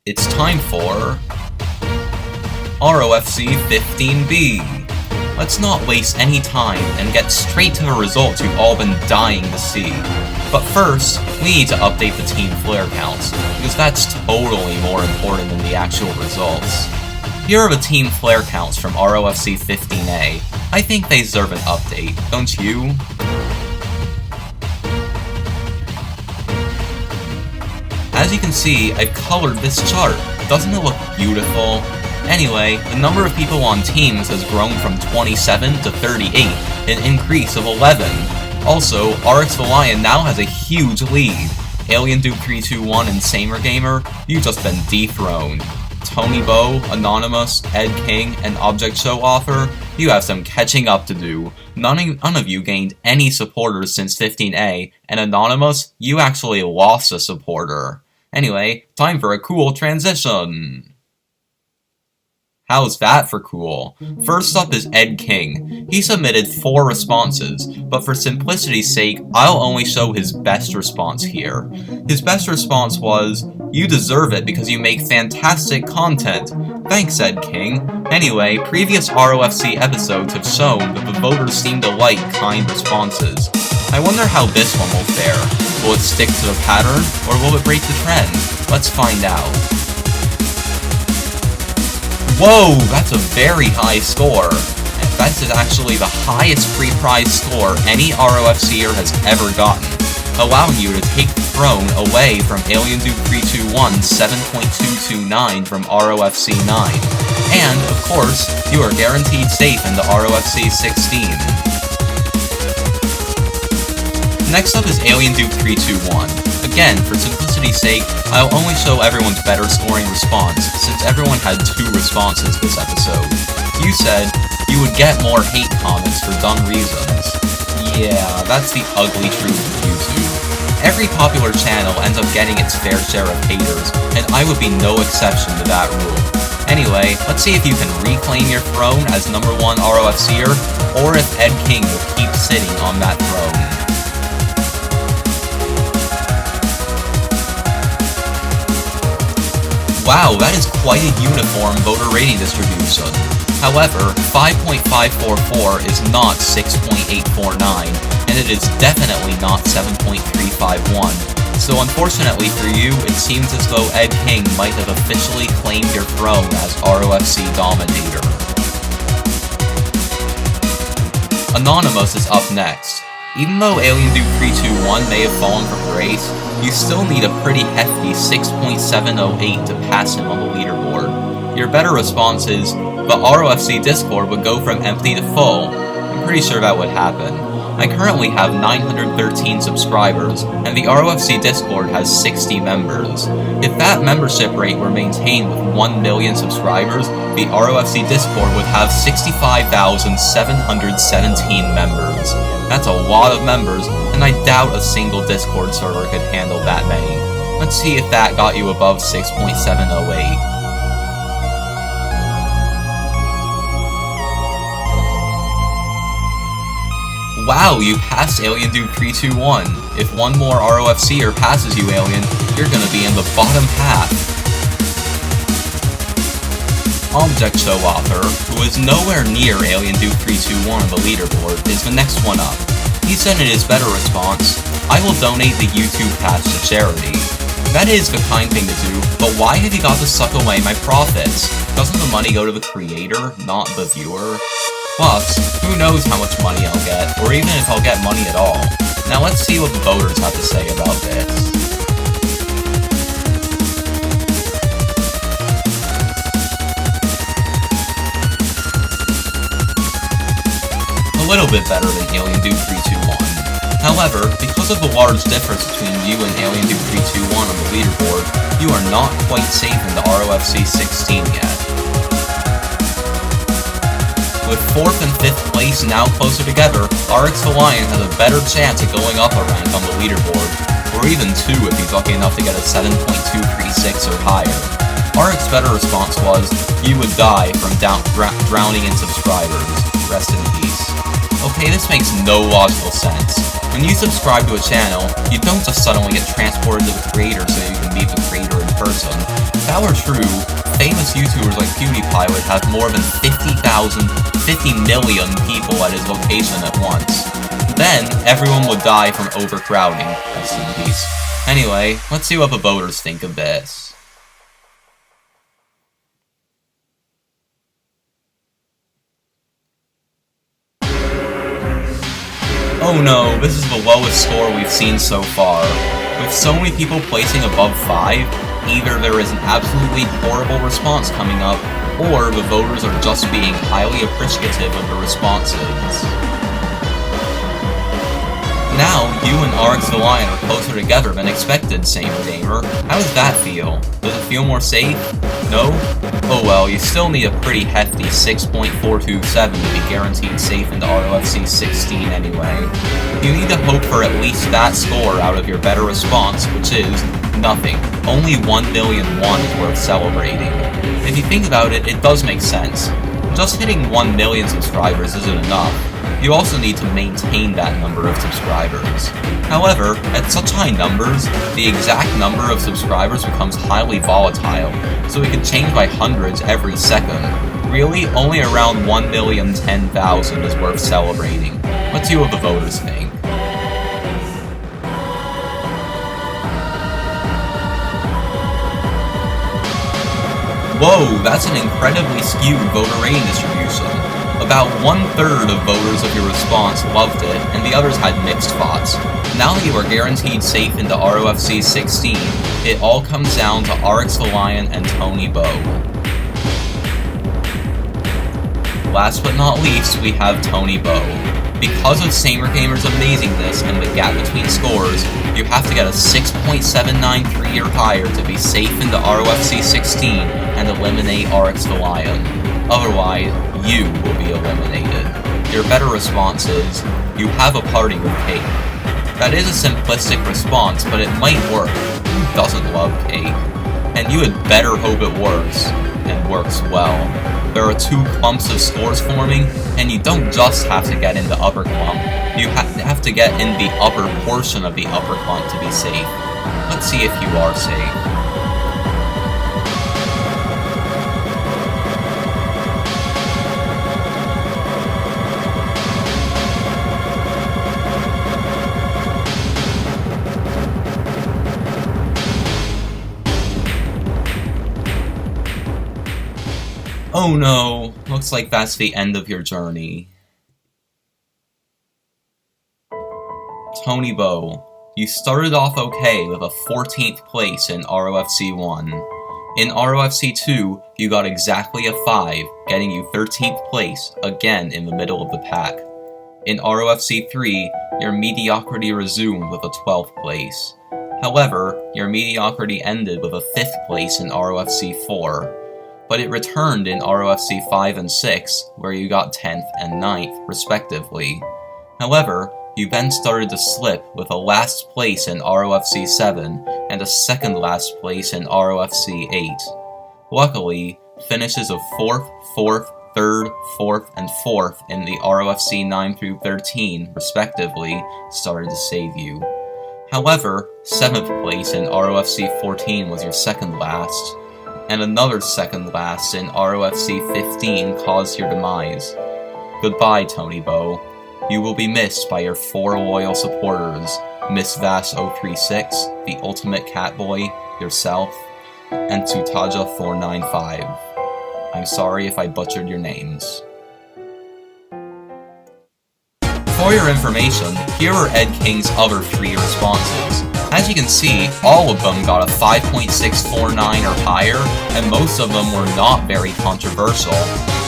it's time for ROFC 15B. Let's not waste any time and get straight to the results you've all been dying to see. But first, we need to update the team flare counts, because that's totally more important than the actual results. Here are the team flare counts from ROFC 15A. I think they deserve an update, don't you? As you can see, I've colored this chart. Doesn't it look beautiful? Anyway, the number of people on teams has grown from 27 to 38, an increase of 11. Also, RX the Lion now has a huge lead. Alien Duke 321 and Samer Gamer, you've just been dethroned. Tony Bo, Anonymous, Ed King, and Object Show Author, you have some catching up to do. None of you gained any supporters since 15A, and Anonymous, you actually lost a supporter. Anyway, time for a cool transition. How's that for cool? First up is Ed King. He submitted 4 responses, but for simplicity's sake, I'll only show his best response here. His best response was, "You deserve it because you make fantastic content." Thanks, Ed King. Anyway, previous ROFC episodes have shown that the voters seem to like kind responses. I wonder how this one will fare. Will it stick to the pattern, or will it break the trend? Let's find out. Whoa, that's a very high score. That is actually the highest free prize score any ROFCer has ever gotten, allowing you to take the throne away from Alien Duke 321's 7.229 from ROFC 9. And, of course, you are guaranteed safe into ROFC 16. Next up is Alien Duke 321. Again, for simplicity's sake, I'll only show everyone's better scoring response, since everyone had 2 responses this episode. You said you would get more hate comments for dumb reasons. Yeah, that's the ugly truth of YouTube. Every popular channel ends up getting its fair share of haters, and I would be no exception to that rule. Anyway, let's see if you can reclaim your throne as #1 ROFCer, or if Ed King will keep sitting on that throne. Wow, that is quite a uniform voter rating distribution. However, 5.544 is not 6.849, and it is definitely not 7.351. So unfortunately for you, it seems as though Ed King might have officially claimed your throne as ROFC Dominator. Anonymous is up next. Even though Alien Duke 321 may have fallen from grace, you still need a pretty hefty 6.708 to pass him on the leaderboard. Your better response is, the ROFC Discord would go from empty to full. I'm pretty sure that would happen. I currently have 913 subscribers, and the ROFC Discord has 60 members. If that membership rate were maintained with 1 million subscribers, the ROFC Discord would have 65,717 members. That's a lot of members, and I doubt a single Discord server could handle that many. Let's see if that got you above 6.708. Wow, you passed Alien Duke 321. If one more ROFCer passes you, Alien, you're gonna be in the bottom half. Object Show Author, who is nowhere near Alien Duke 321 on the leaderboard, is the next one up. He said in his better response, "I will donate the YouTube pass to charity." That is the kind thing to do, but why have you got to suck away my profits? Doesn't the money go to the creator, not the viewer? Plus, who knows how much money I'll get, or even if I'll get money at all. Now let's see what the voters have to say about this. A little bit better than Alien Duke 321. However, because of the large difference between you and Alien Duke 321 on the leaderboard, you are not quite safe in the ROFC 16 yet. With 4th and 5th place now closer together, RX the Lion has a better chance at going up a rank on the leaderboard, or even 2 if he's lucky enough to get a 7.236 or higher. RX's better response was, "You would die from drowning in subscribers. Rest in peace." Okay, this makes no logical sense. When you subscribe to a channel, you don't just suddenly get transported to the creator so you can meet the creator in person. that were true, famous YouTubers like PewDiePie would have more than 50 million people at his location at once. Then, everyone would die from overcrowding. Rest in peace. Anyway, let's see what the voters think of this. Oh no, this is the lowest score we've seen so far. With so many people placing above 5, either there is an absolutely horrible response coming up, or the voters are just being highly appreciative of the responses. Now, you and RX the Lion are closer together than expected, Samer Gamer. How does that feel? Does it feel more safe? No? Oh well, you still need a pretty hefty 6.427 to be guaranteed safe into ROFC 16 anyway. You need to hope for at least that score out of your better response, which is nothing. Only 1,000,001 is worth celebrating. If you think about it, it does make sense. Just hitting 1 million subscribers isn't enough. You also need to maintain that number of subscribers. However, at such high numbers, the exact number of subscribers becomes highly volatile, so it can change by hundreds every second. Really, only around 1,010,000 is worth celebrating. Let's see what the voters think. Whoa, that's an incredibly skewed voter rating distribution. About 1/3 of voters of your response loved it, and the others had mixed thoughts. Now that you are guaranteed safe into ROFC 16, it all comes down to RX the Lion and Tony Bo. Last but not least, we have Tony Bo. Because of Samer Gamer's amazingness and the gap between scores, you have to get a 6.793 or higher to be safe into ROFC 16 and eliminate RX the Lion. Otherwise, you will be eliminated. Your better response is, you have a party with cake. That is a simplistic response, but it might work. Who doesn't love cake? And you had better hope it works, and works well. There are 2 clumps of scores forming, and you don't just have to get in the upper clump. You have to get in the upper portion of the upper clump to be safe. Let's see if you are safe. Oh no, looks like that's the end of your journey. Tony Bo, you started off okay with a 14th place in ROFC 1. In ROFC 2, you got exactly a 5, getting you 13th place, again in the middle of the pack. In ROFC 3, your mediocrity resumed with a 12th place. However, your mediocrity ended with a 5th place in ROFC 4. But it returned in ROFC 5 and 6, where you got 10th and 9th, respectively. However, you then started to slip with a last place in ROFC 7 and a second last place in ROFC 8. Luckily, finishes of 4th, 4th, 3rd, 4th, and 4th in the ROFC 9 through 13, respectively, started to save you. However, 7th place in ROFC 14 was your second last, and another second last in ROFC 15 caused your demise. Goodbye, Tony Bo. You will be missed by your 4 loyal supporters, Miss Vash036, the Ultimate Catboy, yourself, and Tutaja495. I'm sorry if I butchered your names. For your information, here are Ed King's other 3 responses. As you can see, all of them got a 5.649 or higher, and most of them were not very controversial,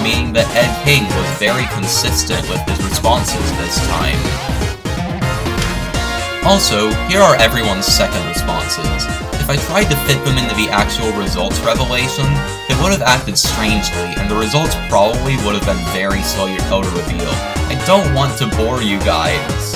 meaning that Ed King was very consistent with his responses this time. Also, here are everyone's second responses. If I tried to fit them into the actual results revelation, it would have acted strangely, and the results probably would have been very slow to reveal. I don't want to bore you guys.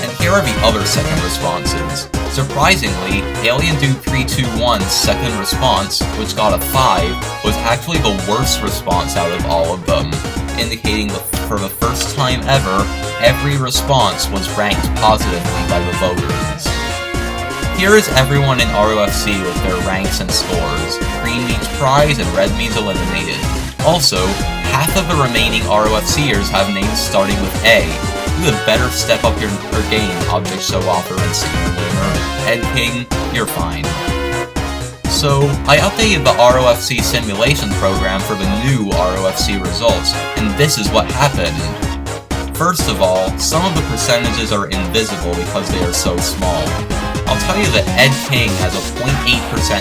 And here are the other second responses. Surprisingly, Alien Dude 321's second response, which got a 5, was actually the worst response out of all of them, indicating that for the first time ever, every response was ranked positively by the voters. Here is everyone in ROFC with their ranks and scores. Green prize and red means eliminated. Also, half of the remaining ROFCers have names starting with A. You had better step up your game, Object Show Author and Secret Gamer. Ed King, you're fine. So, I updated the ROFC simulation program for the new ROFC results, and this is what happened. First of all, some of the percentages are invisible because they are so small. I'll tell you that Ed King has a 0.8%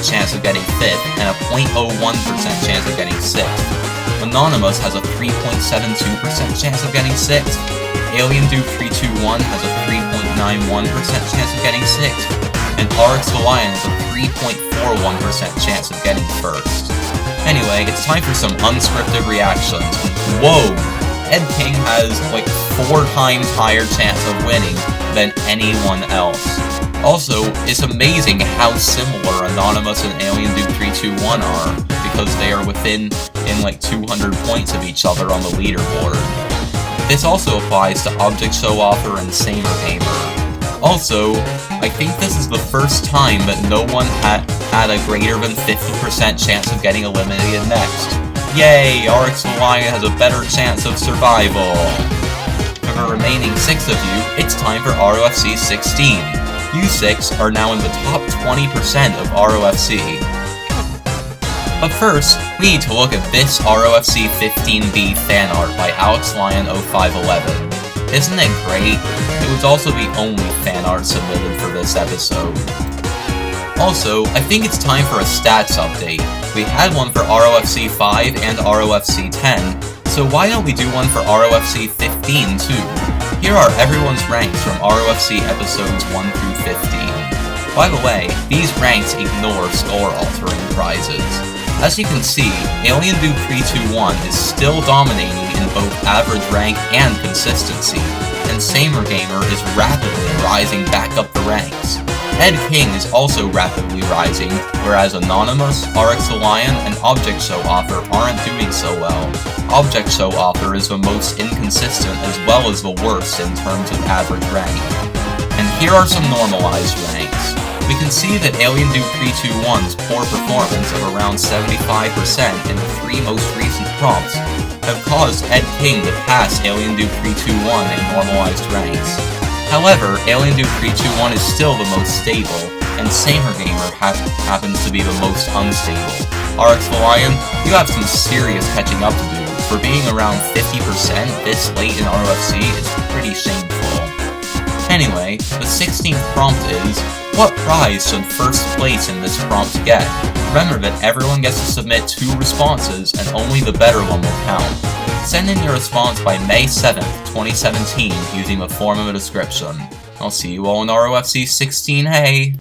chance of getting 5th and a 0.01% chance of getting 6th. Anonymous has a 3.72% chance of getting 6th. Alien Duke 321 has a 3.91% chance of getting 6th. And RX the Lion has a 3.41% chance of getting 1st. Anyway, it's time for some unscripted reactions. Whoa! Ed King has like 4 times higher chance of winning than anyone else. Also, it's amazing how similar Anonymous and Alien Duke 321 are, because they are within like 200 points of each other on the leaderboard. This also applies to Object Show Author and Samer Gamer. Also, I think this is the first time that no one had a greater than 50% chance of getting eliminated next. Yay! RX the Lion has a better chance of survival! For the remaining 6 of you, it's time for ROFC 16. You 6 are now in the top 20% of ROFC. But first, we need to look at this ROFC 15B fan art by AlexLion0511. Isn't it great? It was also the only fan art submitted for this episode. Also, I think it's time for a stats update. We had one for ROFC 5 and ROFC 10, so why don't we do one for ROFC 15 too? Here are everyone's ranks from ROFC episodes 1 through 15. By the way, these ranks ignore score-altering prizes. As you can see, Alien Duke 321 is still dominating in both average rank and consistency, and Samer Gamer is rapidly rising back up the ranks. Ed King is also rapidly rising, whereas Anonymous, RX the Lion, and Object Show Author aren't doing so well. Object Show Author is the most inconsistent as well as the worst in terms of average rank. And here are some normalized ranks. We can see that Alien Duke 321's poor performance of around 75% in the 3 most recent prompts have caused Ed King to pass Alien Duke 321 in normalized ranks. However, Alien Duke 321 is still the most stable, and Samer Gamer happens to be the most unstable. RX the Lion, you have some serious catching up to do. For being around 50% this late in ROFC is pretty shameful. Anyway, the 16th prompt is, what prize should first place in this prompt get? Remember that everyone gets to submit 2 responses and only the better one will count. Send in your response by May 7th, 2017 using the form in the description. I'll see you all in ROFC 16, hey!